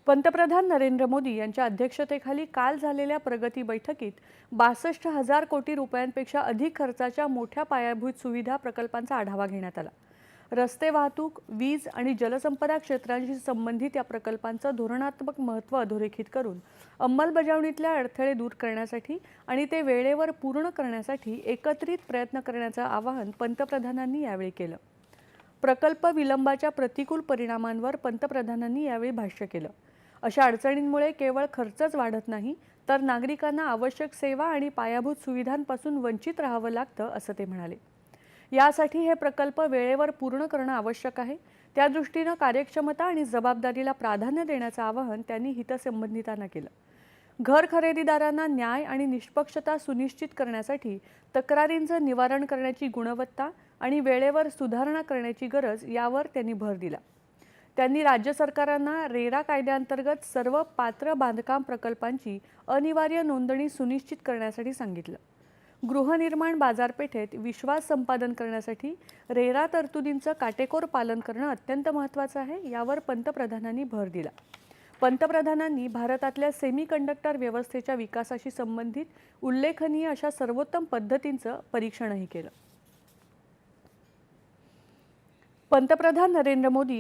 पंतप्रधान नरेंद्र मोदी यांच्या अध्यक्षतेखाली काल झालेल्या प्रगती बैठकीत 62,000 कोटी रुपयांपेक्षा अधिक खर्चाच्या मोठ्या पायाभूत सुविधा प्रकल्पांचा आढावा घेण्यात आला। रस्ते वाहतूक, वीज आणि जलसंपदा क्षेत्रांशी संबंधित या प्रकल्पांचं धोरणात्मक महत्त्व अधोरेखित करून अंमलबजावणीतल्या अडथळे दूर करण्यासाठी आणि ते वेळेवर पूर्ण करण्यासाठी एकत्रित प्रयत्न करण्याचं आवाहन पंतप्रधानांनी यावेळी केलं। प्रकल्प विलंबाच्या प्रतिकूल परिणामांवर पंतप्रधानांनी यावेळी भाष्य केलं। अशा अडचणींमुळे केवळ खर्चच वाढत नाही, तर नागरिकांना आवश्यक सेवा आणि पायाभूत सुविधांपासून वंचित राहावं लागतं, असं ते म्हणाले। यासाठी हे प्रकल्प वेळेवर पूर्ण करणं आवश्यक आहे। त्या दृष्टीनं कार्यक्षमता आणि जबाबदारीला प्राधान्य देण्याचं आवाहन त्यांनी हितसंबंधितांना केलं। घर खरेदीदारांना न्याय आणि निष्पक्षता सुनिश्चित करण्यासाठी तक्रारींचं निवारण करण्याची गुणवत्ता आणि वेळेवर सुधारणा करण्याची गरज यावर त्यांनी भर दिला। त्यांनी राज्य सरकारांना रेरा कायद्याअंतर्गत सर्व पात्र बांधकाम प्रकल्पांची अनिवार्य नोंदणी सुनिश्चित करण्यासाठी सांगितलं। गृहनिर्माण बाजारपेठेत विश्वास संपादन करण्यासाठी रेरा तरतुदींचं काटेकोर पालन करणं अत्यंत महत्त्वाचं आहे, यावर पंतप्रधानांनी भर दिला। पंतप्रधानांनी भारतातल्या सेमीकंडक्टर व्यवस्थेच्या विकासाशी संबंधित उल्लेखनीय अशा सर्वोत्तम पद्धतींचं परीक्षणही केलं। पंतप्रधान नरेंद्र मोदी